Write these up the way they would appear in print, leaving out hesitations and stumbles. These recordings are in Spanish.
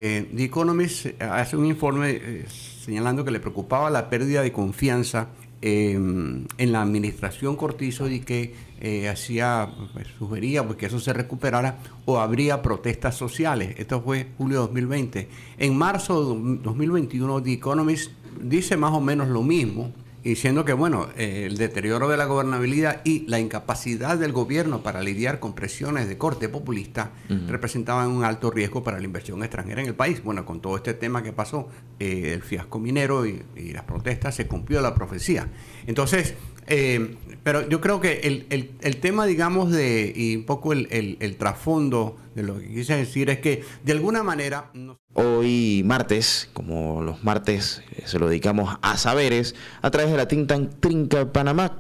The Economist hace un informe señalando que le preocupaba la pérdida de confianza en la administración Cortizo y que sugería pues, que eso se recuperara o habría protestas sociales. Esto fue julio de 2020. En marzo de 2021, The Economist dice más o menos lo mismo, diciendo que bueno, el deterioro de la gobernabilidad y la incapacidad del gobierno para lidiar con presiones de corte populista representaban un alto riesgo para la inversión extranjera en el país. Bueno, con todo este tema que pasó, el fiasco minero y las protestas, se cumplió la profecía. Entonces, pero yo creo que el tema, digamos, y un poco el trasfondo de lo que quise decir es que, de alguna manera... Hoy martes, como los martes se lo dedicamos a saberes, a través de la think tank Trinca Panamá,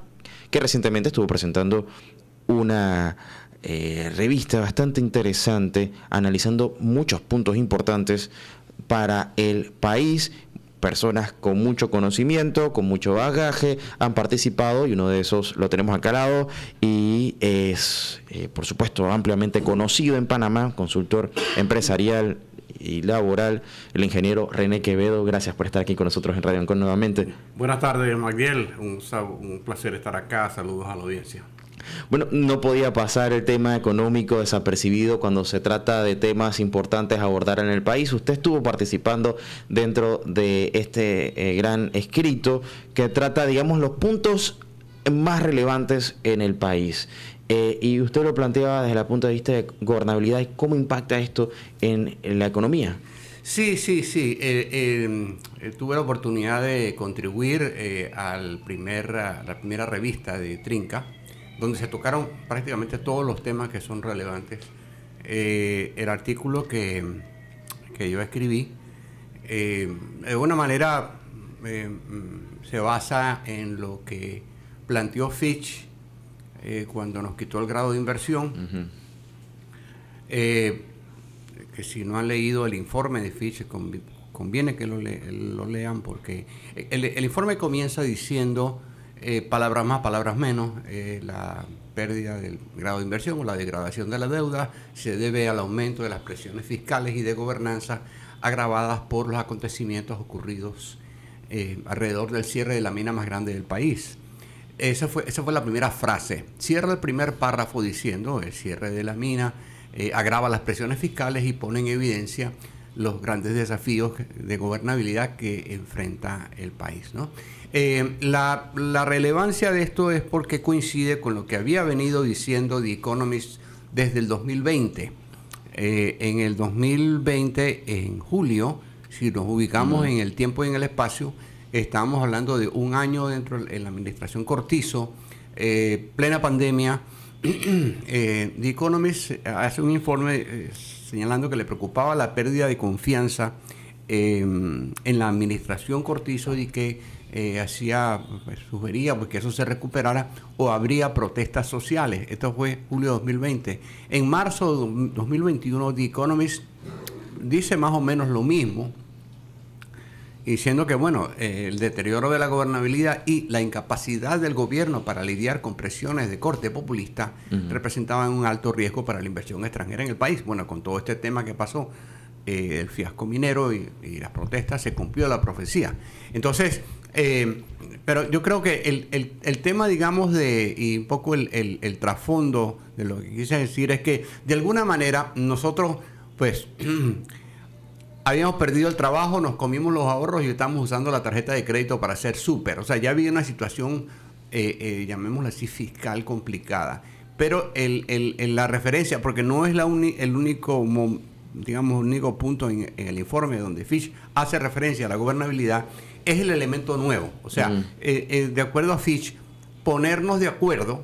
que recientemente estuvo presentando una revista bastante interesante, analizando muchos puntos importantes para el país. Personas con mucho conocimiento, con mucho bagaje, han participado y uno de esos lo tenemos acá al lado y es, por supuesto, ampliamente conocido en Panamá, consultor empresarial y laboral, el ingeniero René Quevedo. Gracias por estar aquí con nosotros en Radio Ancon nuevamente. Buenas tardes, Magdiel. Un placer estar acá. Saludos a la audiencia. Bueno, no podía pasar el tema económico desapercibido cuando se trata de temas importantes a abordar en el país. Usted estuvo participando dentro de este gran escrito que trata, digamos, los puntos más relevantes en el país. Y usted lo planteaba desde el punto de vista de gobernabilidad y cómo impacta esto en la economía. Sí. Tuve la oportunidad de contribuir a la primera revista de Trinca, donde se tocaron prácticamente todos los temas que son relevantes. El artículo que yo escribí, de alguna manera, se basa en lo que planteó Fitch cuando nos quitó el grado de inversión. Que si no han leído el informe de Fitch, conviene que lo lean, porque el informe comienza diciendo... palabras más, palabras menos, la pérdida del grado de inversión o la degradación de la deuda se debe al aumento de las presiones fiscales y de gobernanza agravadas por los acontecimientos ocurridos alrededor del cierre de la mina más grande del país. Esa fue la primera frase. Cierra el primer párrafo diciendo el cierre de la mina agrava las presiones fiscales y pone en evidencia los grandes desafíos de gobernabilidad que enfrenta el país, ¿no? La relevancia de esto es porque coincide con lo que había venido diciendo The Economist desde el 2020. En el 2020, en julio, si nos ubicamos en el tiempo y en el espacio, estábamos hablando de un año dentro de la administración Cortizo, plena pandemia. The Economist hace un informe señalando que le preocupaba la pérdida de confianza en la administración Cortizo y que sugería pues, que eso se recuperara o habría protestas sociales. Esto fue julio de 2020. En marzo de 2021, The Economist dice más o menos lo mismo, diciendo que bueno, el deterioro de la gobernabilidad y la incapacidad del gobierno para lidiar con presiones de corte populista representaban un alto riesgo para la inversión extranjera en el país. Bueno, con todo este tema que pasó, el fiasco minero y las protestas, se cumplió la profecía. Entonces, pero yo creo que el tema, digamos, y un poco el trasfondo de lo que quise decir es que, de alguna manera, nosotros, pues, habíamos perdido el trabajo, nos comimos los ahorros y estamos usando la tarjeta de crédito para hacer súper. O sea, ya había una situación, llamémosla así, fiscal complicada. Pero la referencia, porque no es el único punto en el informe donde Fitch hace referencia a la gobernabilidad, es el elemento nuevo. O sea, de acuerdo a Fitch, ponernos de acuerdo,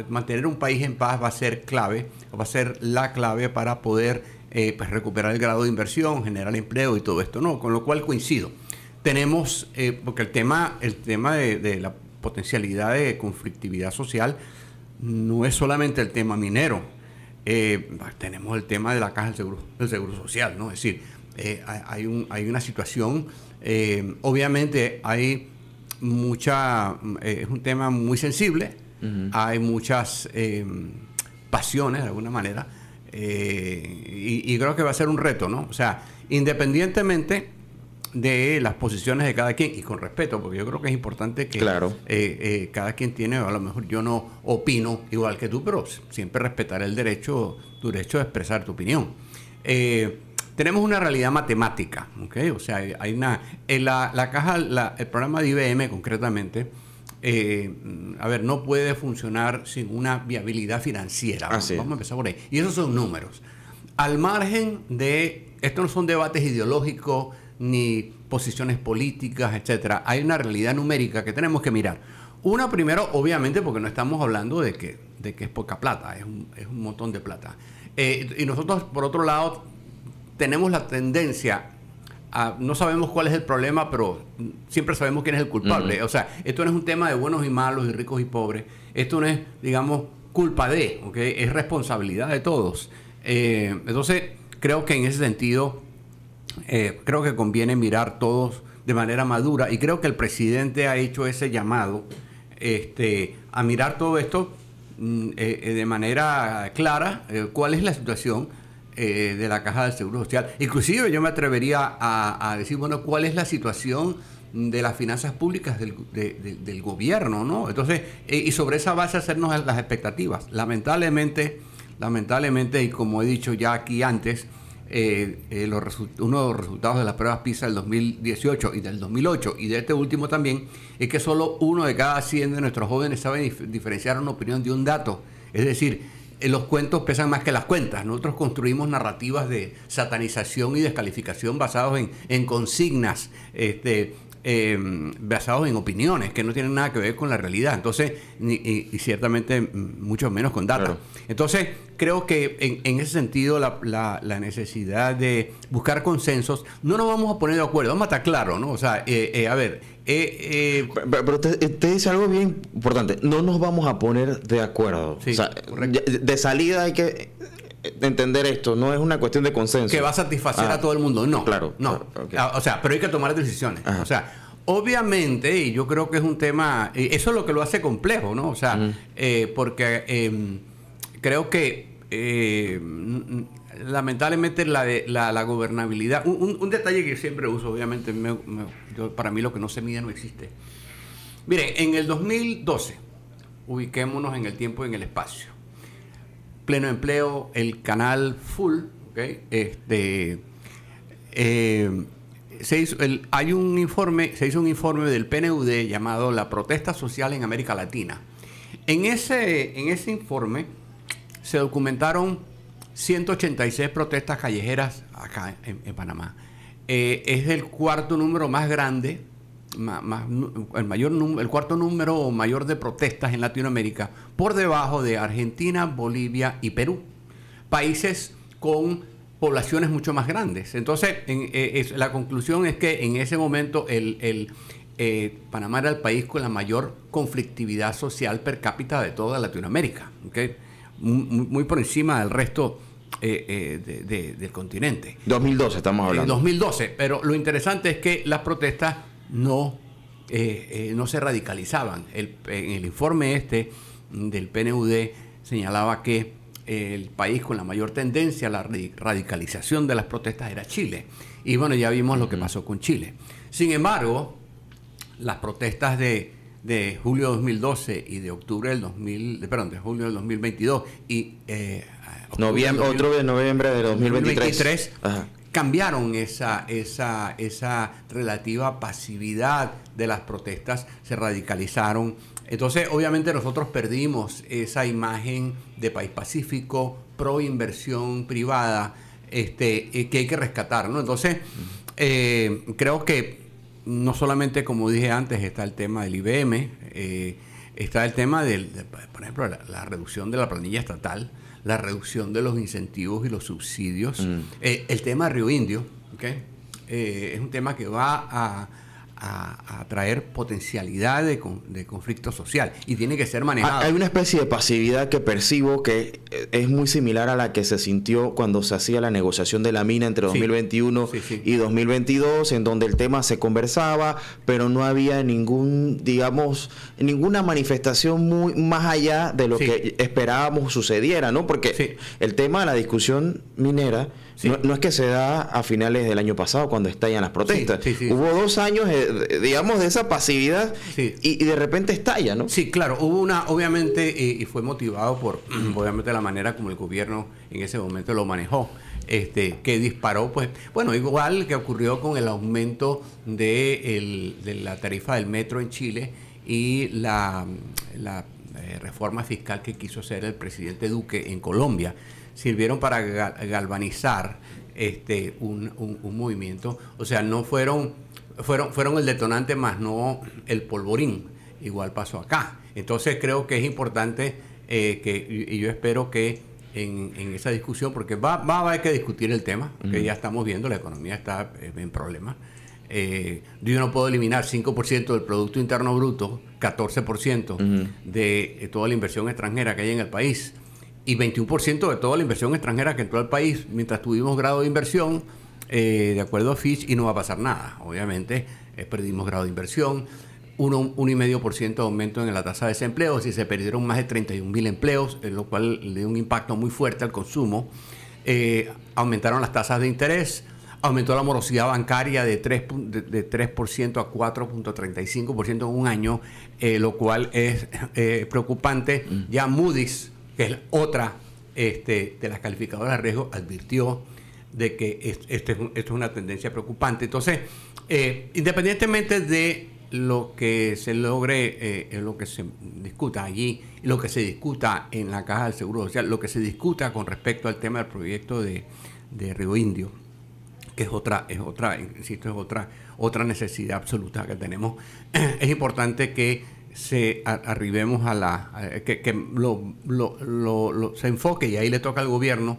mantener un país en paz va a ser clave, va a ser la clave para poder pues recuperar el grado de inversión, generar empleo y todo esto, ¿no? Con lo cual coincido. Tenemos, porque el tema de la potencialidad de conflictividad social no es solamente el tema minero. Tenemos el tema de la caja del seguro social, ¿no? Es decir, hay una situación, obviamente hay es un tema muy sensible, hay muchas pasiones de alguna manera, y creo que va a ser un reto, ¿no? O sea, independientemente de las posiciones de cada quien y con respeto, porque yo creo que es importante que claro, cada quien tiene, a lo mejor yo no opino igual que tú, pero siempre respetar el derecho, tu derecho de expresar tu opinión. Tenemos una realidad matemática, ¿okay? O sea, hay una, en la caja, el programa de IBM concretamente, no puede funcionar sin una viabilidad financiera. Vamos a empezar por ahí. Y esos son números. Al margen de, estos no son debates ideológicos, ni posiciones políticas, etcétera. Hay una realidad numérica que tenemos que mirar. Una, primero, obviamente, porque no estamos hablando de que es poca plata, es un montón de plata. Y nosotros, por otro lado, tenemos la tendencia a, no sabemos cuál es el problema, pero siempre sabemos quién es el culpable. O sea, esto no es un tema de buenos y malos, y ricos y pobres. Esto no es, digamos, culpa de, ¿okay? Es responsabilidad de todos. Entonces, creo que en ese sentido, creo que conviene mirar todos de manera madura, y creo que el presidente ha hecho ese llamado a mirar todo esto de manera clara, cuál es la situación de la Caja del Seguro Social. Inclusive yo me atrevería a decir, bueno, cuál es la situación de las finanzas públicas del gobierno, ¿no? Entonces, y sobre esa base hacernos las expectativas. Lamentablemente, y como he dicho ya aquí antes, uno de los resultados de las pruebas PISA del 2018 y del 2008 y de este último también, es que solo 1 de cada 100 de nuestros jóvenes sabe diferenciar una opinión de un dato. Es decir, los cuentos pesan más que las cuentas. Nosotros construimos narrativas de satanización y descalificación basados en consignas, basados en opiniones que no tienen nada que ver con la realidad. Entonces, y ciertamente mucho menos con data. Claro. Entonces, creo que en ese sentido la necesidad de buscar consensos, no nos vamos a poner de acuerdo, vamos a estar claros, ¿no? O sea, pero usted dice algo bien importante, no nos vamos a poner de acuerdo. Sí, o sea, de salida hay que entender esto, no es una cuestión de consenso. Que va a satisfacer a todo el mundo, no. Claro. No. Claro, okay. O sea, pero hay que tomar decisiones. Ajá. O sea, obviamente, y yo creo que es un tema, eso es lo que lo hace complejo, ¿no? O sea, porque creo que lamentablemente la gobernabilidad, un detalle que yo siempre uso, obviamente, para mí lo que no se mide no existe. Miren, en el 2012, ubiquémonos en el tiempo y en el espacio. Pleno empleo, el canal full, ¿okay? Se hizo un informe del PNUD llamado La Protesta Social en América Latina. En ese informe se documentaron 186 protestas callejeras acá en Panamá. Es el cuarto número más grande, el cuarto número mayor de protestas en Latinoamérica, por debajo de Argentina, Bolivia y Perú, países con poblaciones mucho más grandes. Entonces, la conclusión es que en ese momento Panamá era el país con la mayor conflictividad social per cápita de toda Latinoamérica, ¿okay? Muy por encima del resto del continente. 2012 estamos hablando. 2012, pero lo interesante es que las protestas no se radicalizaban. En el informe del PNUD señalaba que el país con la mayor tendencia a la radicalización de las protestas era Chile. Y bueno, ya vimos lo que pasó con Chile. Sin embargo, las protestas de julio de 2012 y de octubre del de julio del 2022 y otro de noviembre de 2023 cambiaron esa relativa pasividad de las protestas, se radicalizaron. Entonces, obviamente nosotros perdimos esa imagen de país pacífico, pro inversión privada, que hay que rescatar, ¿no? Entonces, creo que no solamente, como dije antes, está el tema del IBM, está el tema por ejemplo, la reducción de la planilla estatal, la reducción de los incentivos y los subsidios, el tema de Río Indio, ¿okay? Es un tema que va a traer potencialidad de conflicto social y tiene que ser manejado. Hay una especie de pasividad que percibo que es muy similar a la que se sintió cuando se hacía la negociación de la mina entre 2021 y 2022, en donde el tema se conversaba, pero no había ninguna manifestación muy más allá de lo que esperábamos sucediera, ¿no? Porque el tema de la discusión minera Sí. No es que se da a finales del año pasado cuando estallan las protestas. Sí. Hubo 2 años, digamos, de esa pasividad y de repente estalla, ¿no? Sí, claro, hubo una, obviamente, y fue motivado por, obviamente, la manera como el gobierno en ese momento lo manejó. Que disparó, pues, bueno, igual que ocurrió con el aumento de la tarifa del metro en Chile y la reforma fiscal que quiso hacer el presidente Duque en Colombia, sirvieron para galvanizar un movimiento. O sea, no fueron el detonante, más no el polvorín. Igual pasó acá. Entonces creo que es importante y yo espero que en esa discusión, porque va a haber que discutir el tema, que ya estamos viendo, la economía está en problemas. Yo no puedo eliminar 5% del Producto Interno Bruto, 14% de toda la inversión extranjera que hay en el país y 21% de toda la inversión extranjera que entró al país mientras tuvimos grado de inversión, de acuerdo a Fitch, y no va a pasar nada. Obviamente, perdimos grado de inversión. 1,5% de aumento en la tasa de desempleo, si se perdieron más de 31,000 empleos, lo cual le dio un impacto muy fuerte al consumo. Aumentaron las tasas de interés, aumentó la morosidad bancaria de 3% a 4,35% en un año, lo cual es preocupante. Ya Moody's, que es otra de las calificadoras de riesgo, advirtió de que esto es una tendencia preocupante. Entonces, independientemente de lo que se logre, lo que se discuta allí, lo que se discuta en la Caja del Seguro Social, lo que se discuta con respecto al tema del proyecto de Río Indio, que es otra necesidad absoluta que tenemos. Es importante que arribemos que se enfoque, y ahí le toca al gobierno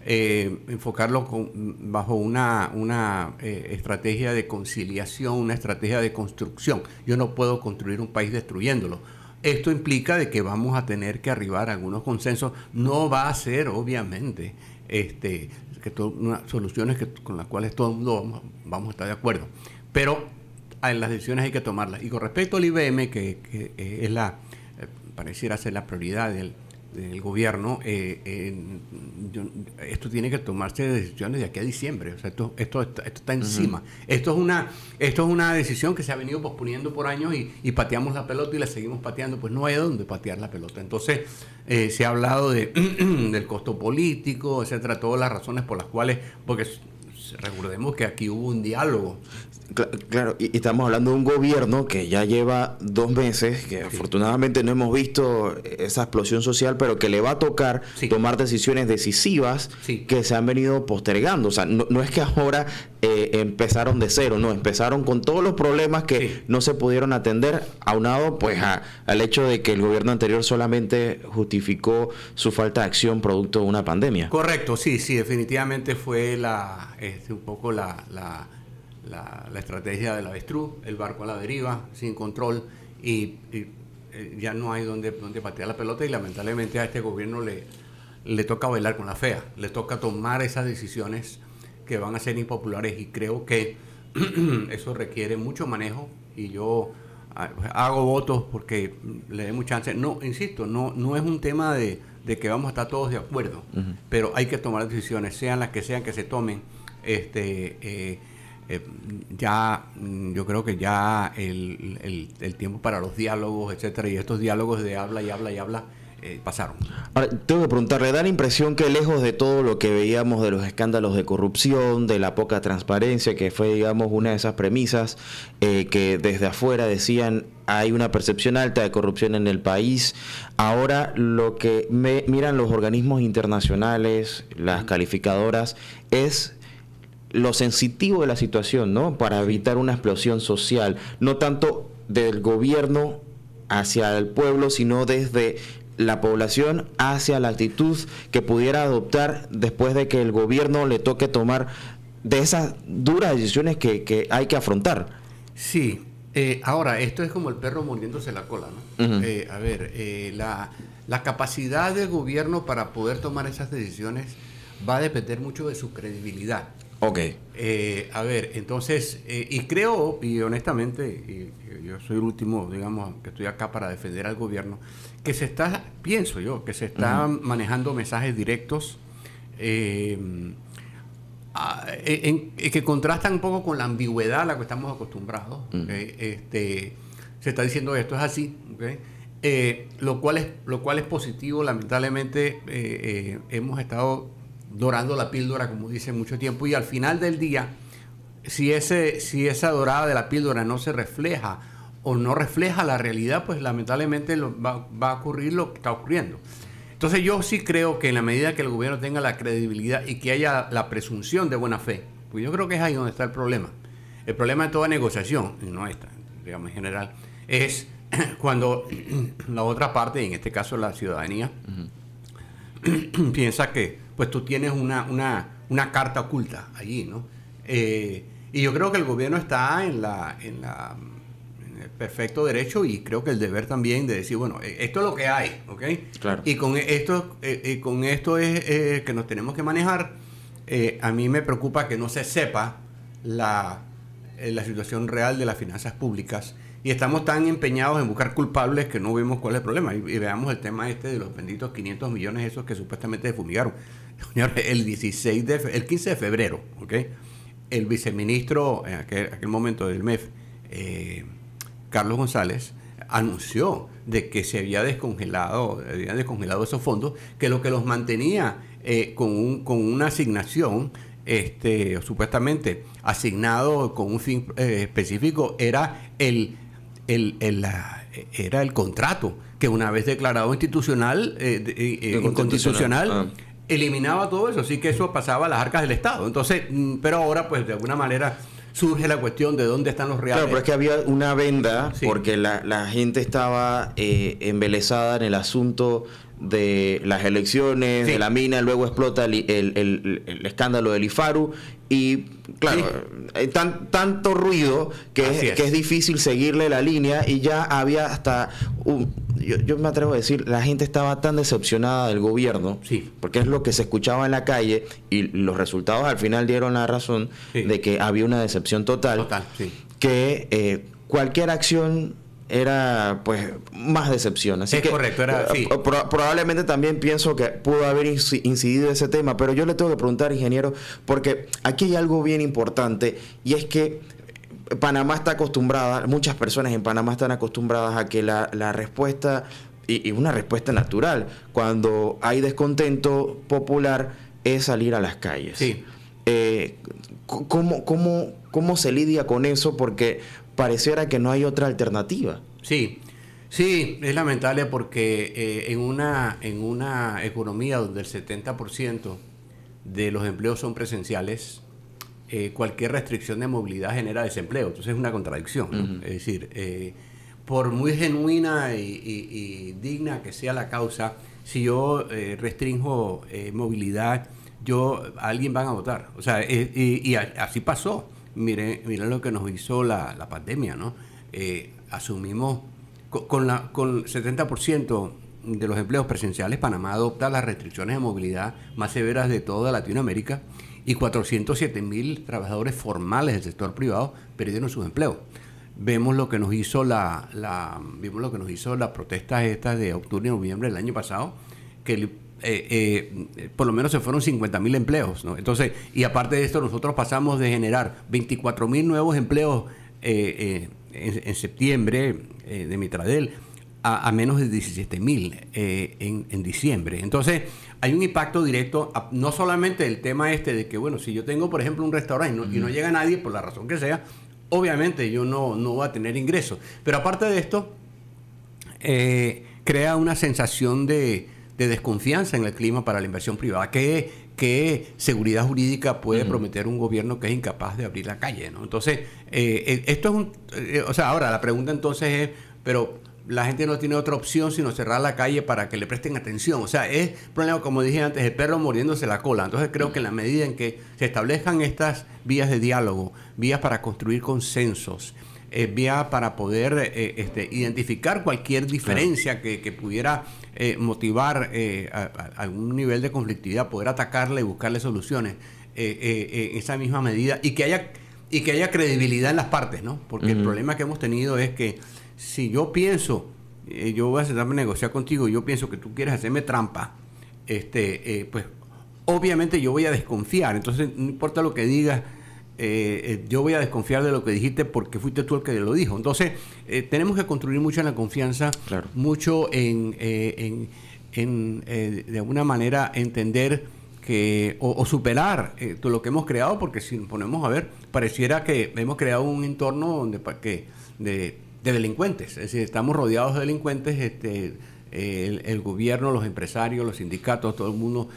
enfocarlo bajo una estrategia de conciliación, una estrategia de construcción. Yo no puedo construir un país destruyéndolo. Esto implica de que vamos a tener que arribar a algunos consensos. No va a ser, obviamente, unas soluciones con las cuales todo el mundo vamos a estar de acuerdo, pero las decisiones hay que tomarlas. Y con respecto al IBM, que es pareciera ser la prioridad del gobierno, esto tiene que tomarse decisiones de aquí a diciembre. O sea, esto está encima. Esto es una decisión que se ha venido posponiendo por años y pateamos la pelota y la seguimos pateando. Pues no hay dónde patear la pelota. Entonces, se ha hablado del costo político, etcétera, todas las razones por las cuales, porque recordemos que aquí hubo un diálogo. Claro, y estamos hablando de un gobierno que ya lleva 2 meses, que afortunadamente no hemos visto esa explosión social, pero que le va a tocar tomar decisiones decisivas que se han venido postergando. O sea, no es que ahora empezaron de cero, no, empezaron con todos los problemas que no se pudieron atender, aunado pues al hecho de que el gobierno anterior solamente justificó su falta de acción producto de una pandemia. Correcto, sí, definitivamente fue un poco la estrategia del avestruz, el barco a la deriva, sin control, y ya no hay donde patear la pelota, y lamentablemente a este gobierno le toca bailar con la fea, le toca tomar esas decisiones que van a ser impopulares, y creo que eso requiere mucho manejo, y yo hago votos porque le demos chance. No, insisto, no es un tema de que vamos a estar todos de acuerdo, pero hay que tomar decisiones, sean las que sean que se tomen. Yo creo que ya el tiempo para los diálogos, etcétera, y estos diálogos de habla y habla pasaron. Ahora, tengo que preguntarle, da la impresión que lejos de todo lo que veíamos de los escándalos de corrupción, de la poca transparencia, que fue, digamos, una de esas premisas que desde afuera decían hay una percepción alta de corrupción en el país, ahora lo que miran los organismos internacionales, las calificadoras, es lo sensitivo de la situación, ¿no? Para evitar una explosión social, no tanto del gobierno hacia el pueblo, sino desde la población hacia la actitud que pudiera adoptar después de que el gobierno le toque tomar de esas duras decisiones que hay que afrontar. Sí, ahora, esto es como el perro mordiéndose la cola, ¿no? La capacidad del gobierno para poder tomar esas decisiones va a depender mucho de su credibilidad. Ok. Entonces, y creo, y honestamente, y yo soy el último, digamos, que estoy acá para defender al gobierno, que se está manejando mensajes directos que contrastan un poco con la ambigüedad a la que estamos acostumbrados. Se está diciendo que esto es así, lo cual es positivo. Lamentablemente hemos estado dorando la píldora, como dice, mucho tiempo, y al final del día, si esa dorada de la píldora no se refleja o no refleja la realidad, pues lamentablemente va a ocurrir lo que está ocurriendo. Entonces yo sí creo que en la medida que el gobierno tenga la credibilidad y que haya la presunción de buena fe, pues yo creo que es ahí donde está el problema. El problema de toda negociación, y no esta, digamos en general, es cuando la otra parte, en este caso la ciudadanía, piensa que pues tú tienes una carta oculta allí, ¿no? Y yo creo que el gobierno está en el perfecto derecho, y creo que el deber también de decir, bueno, esto es lo que hay, ¿ok? Claro. Y con esto es que nos tenemos que manejar. A mí me preocupa que no se sepa la situación real de las finanzas públicas, y estamos tan empeñados en buscar culpables que no vemos cuál es el problema. Y veamos el tema de los benditos 500 millones esos que supuestamente se fumigaron. Señores, el 15 de febrero, ¿ok? El viceministro en aquel momento del MEF, Carlos González, anunció de que se habían descongelado esos fondos, que lo que los mantenía con una asignación, supuestamente asignado con un fin específico, era el contrato, que una vez declarado inconstitucional, eliminaba todo eso, así que eso pasaba a las arcas del Estado. Entonces, pero ahora pues de alguna manera surge la cuestión de dónde están los reales. Claro, pero es que había una venda, sí, porque la gente estaba embelesada en el asunto de las elecciones, sí, de la mina, luego explota el escándalo del IFARU, y claro, sí, tanto ruido que es difícil seguirle la línea, y ya había hasta yo me atrevo a decir, la gente estaba tan decepcionada del gobierno, sí, porque es lo que se escuchaba en la calle, y los resultados al final dieron la razón, sí, de que había una decepción total, sí, que cualquier acción era pues más decepción. Así que correcto, sí. Probablemente también pienso que pudo haber incidido ese tema, pero yo le tengo que preguntar, ingeniero, porque aquí hay algo bien importante, y es que Panamá está acostumbrada, muchas personas en Panamá están acostumbradas a que la respuesta, y una respuesta natural, cuando hay descontento popular, es salir a las calles. Sí. ¿Cómo se lidia con eso? Porque pareciera que no hay otra alternativa. Sí, es lamentable, porque en una economía donde el 70% de los empleos son presenciales, cualquier restricción de movilidad genera desempleo. Entonces es una contradicción, ¿no? Es decir, por muy genuina y digna que sea la causa, si yo restringo movilidad, alguien van a votar. O sea, y así pasó. Miren lo que nos hizo la pandemia, ¿no? Asumimos con 70% de los empleos presenciales, Panamá adopta las restricciones de movilidad más severas de toda Latinoamérica, y 407,000 trabajadores formales del sector privado perdieron sus empleos. Vemos lo que nos hizo las protestas estas de octubre y noviembre del año pasado, que por lo menos se fueron 50,000 empleos, ¿no? Entonces, y aparte de esto, nosotros pasamos de generar 24,000 nuevos empleos en septiembre de Mitradel a menos de 17,000 en diciembre. Entonces, hay un impacto directo, no solamente el tema de que, bueno, si yo tengo, por ejemplo, un restaurante y no llega nadie, por la razón que sea, obviamente yo no voy a tener ingresos. Pero aparte de esto, crea una sensación de desconfianza en el clima para la inversión privada. ¿Qué seguridad jurídica puede prometer un gobierno que es incapaz de abrir la calle, ¿no? Entonces, esto es ahora la pregunta entonces es, pero la gente no tiene otra opción sino cerrar la calle para que le presten atención. O sea, es problema, como dije antes, el perro mordiéndose la cola. Entonces creo que en la medida en que se establezcan estas vías de diálogo, vías para construir consensos, vías para poder identificar cualquier diferencia que pudiera motivar algún nivel de conflictividad, poder atacarla y buscarle soluciones en esa misma medida, y que haya credibilidad en las partes, ¿no? Porque el problema que hemos tenido es que si yo pienso, yo voy a sentarme a negociar contigo, y yo pienso que tú quieres hacerme trampa, pues obviamente yo voy a desconfiar. Entonces, no importa lo que digas, yo voy a desconfiar de lo que dijiste porque fuiste tú el que lo dijo. Entonces, tenemos que construir mucho en la confianza, Claro. mucho de alguna manera entender que o superar todo lo que hemos creado, porque si nos ponemos a ver, pareciera que hemos creado un entorno de delincuentes. Es decir, estamos rodeados de delincuentes, el gobierno, los empresarios, los sindicatos, todo el mundo.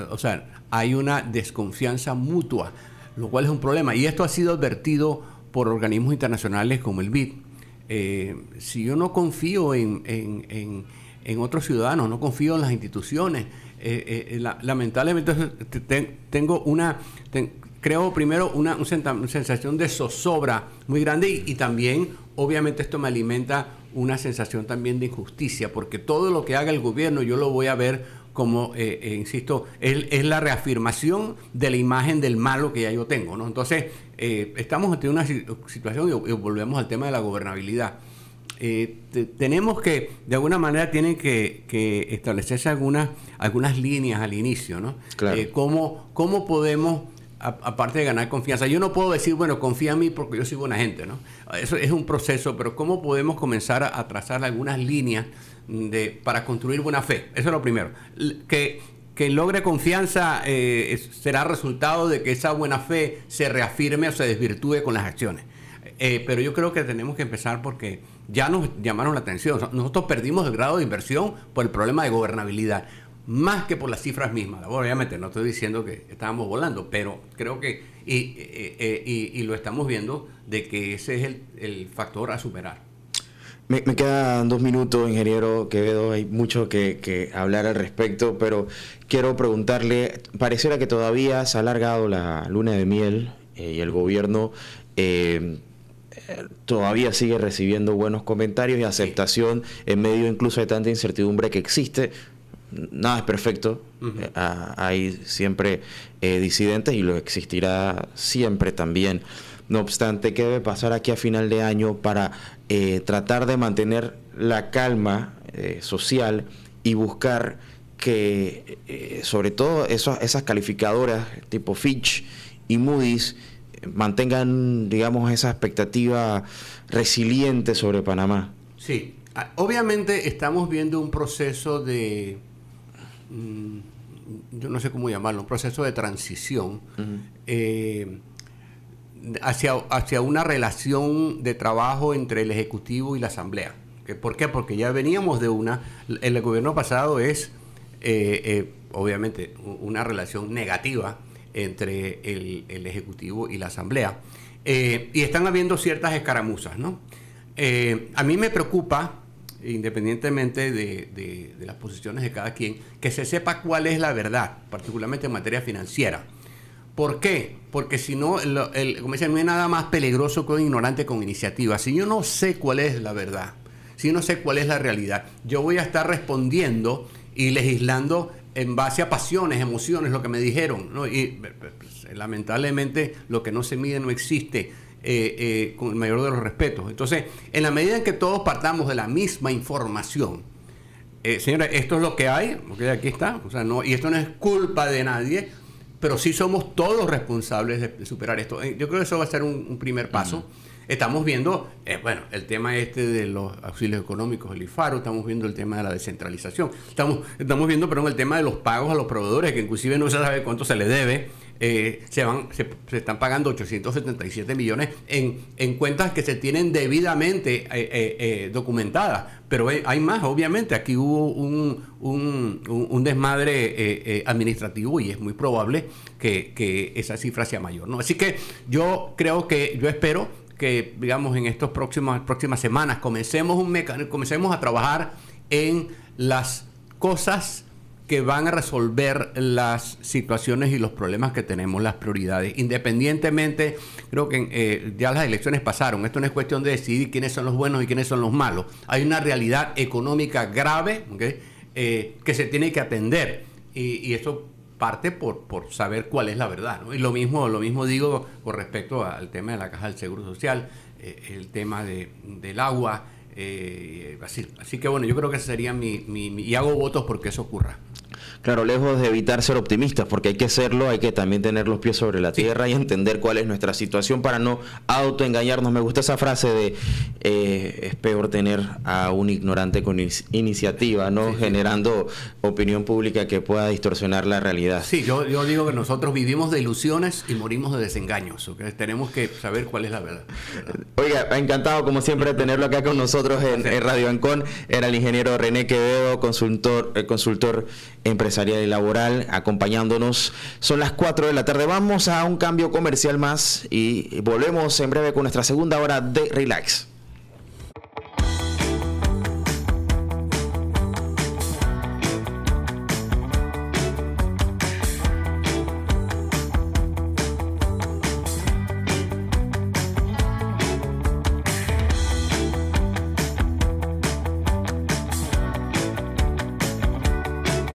O sea, hay una desconfianza mutua, lo cual es un problema. Y esto ha sido advertido por organismos internacionales como el BID. Si yo no confío en otros ciudadanos, no confío en las instituciones, lamentablemente creo primero una sensación de zozobra muy grande y también, obviamente, esto me alimenta una sensación también de injusticia, porque todo lo que haga el gobierno yo lo voy a ver como, insisto, es la reafirmación de la imagen del malo que ya yo tengo, ¿no? Entonces, estamos ante una situación, y volvemos al tema de la gobernabilidad. Tenemos que, de alguna manera, tienen que establecerse algunas líneas al inicio, ¿no? Claro. ¿Cómo podemos, aparte de ganar confianza? Yo no puedo decir, bueno, confía en mí porque yo soy buena gente, ¿no? Eso es un proceso, pero ¿cómo podemos comenzar a trazar algunas líneas para construir buena fe? Eso es lo primero. Que logre confianza será resultado de que esa buena fe se reafirme o se desvirtúe con las acciones. Pero yo creo que tenemos que empezar porque ya nos llamaron la atención. Nosotros perdimos el grado de inversión por el problema de gobernabilidad, más que por las cifras mismas. Obviamente no estoy diciendo que estábamos volando, pero creo que, y lo estamos viendo, de que ese es el factor a superar. Me quedan 2 minutos, ingeniero Quevedo, hay mucho que hablar al respecto, pero quiero preguntarle, pareciera que todavía se ha alargado la luna de miel y el gobierno todavía sigue recibiendo buenos comentarios y aceptación en medio incluso de tanta incertidumbre que existe. Nada es perfecto, hay siempre disidentes y lo existirá siempre también. No obstante, ¿qué debe pasar aquí a final de año para tratar de mantener la calma social y buscar que, sobre todo, esas calificadoras tipo Fitch y Moody's mantengan, digamos, esa expectativa resiliente sobre Panamá? Sí, obviamente estamos viendo un proceso de, yo no sé cómo llamarlo, un proceso de transición hacia una relación de trabajo entre el Ejecutivo y la Asamblea. ¿Por qué? Porque ya veníamos de el gobierno pasado es, obviamente, una relación negativa entre el Ejecutivo y la Asamblea. Y están habiendo ciertas escaramuzas, ¿no? A mí me preocupa, independientemente de las posiciones de cada quien, que se sepa cuál es la verdad, particularmente en materia financiera. ¿Por qué? Porque si no, como dicen, no hay nada más peligroso que un ignorante con iniciativa. Si yo no sé cuál es la verdad, si yo no sé cuál es la realidad, yo voy a estar respondiendo y legislando en base a pasiones, emociones, lo que me dijeron, ¿no? Y lamentablemente lo que no se mide no existe, con el mayor de los respetos. Entonces, en la medida en que todos partamos de la misma información, señores, esto es lo que hay, okay, aquí está, o sea, no, y esto no es culpa de nadie, pero sí somos todos responsables de superar esto. Yo creo que eso va a ser un primer paso. Estamos viendo, bueno, el tema de los auxilios económicos, el IFARO, estamos viendo el tema de la descentralización, estamos viendo, perdón, el tema de los pagos a los proveedores, que inclusive no se sabe cuánto se le debe. Se están pagando 877 millones en cuentas que se tienen debidamente documentadas, pero hay más, obviamente. Aquí hubo un desmadre administrativo y es muy probable que esa cifra sea mayor, ¿no? Así que yo espero que, digamos, en estas próximas semanas comencemos a trabajar en las cosas que van a resolver las situaciones y los problemas que tenemos, las prioridades. Independientemente, creo que ya las elecciones pasaron. Esto no es cuestión de decidir quiénes son los buenos y quiénes son los malos. Hay una realidad económica grave, ¿okay? Que se tiene que atender. Y eso parte por saber cuál es la verdad, ¿no? Y lo mismo digo con respecto al tema de la Caja del Seguro Social, el tema del agua. Así que bueno, yo creo que ese sería y hago votos porque eso ocurra. Claro, lejos de evitar ser optimistas, porque hay que serlo, hay que también tener los pies sobre la tierra y entender cuál es nuestra situación para no autoengañarnos. Me gusta esa frase de es peor tener a un ignorante con iniciativa, ¿no? Generando opinión pública que pueda distorsionar la realidad. Sí, yo digo que nosotros vivimos de ilusiones y morimos de desengaños, ¿okay? Tenemos que saber cuál es la verdad. Oiga, encantado como siempre de tenerlo acá con nosotros en Radio Ancon. Era el ingeniero René Quevedo, consultor empresarial y laboral, acompañándonos. Son las 4 de la tarde. Vamos a un cambio comercial más y volvemos en breve con nuestra segunda hora de Relax.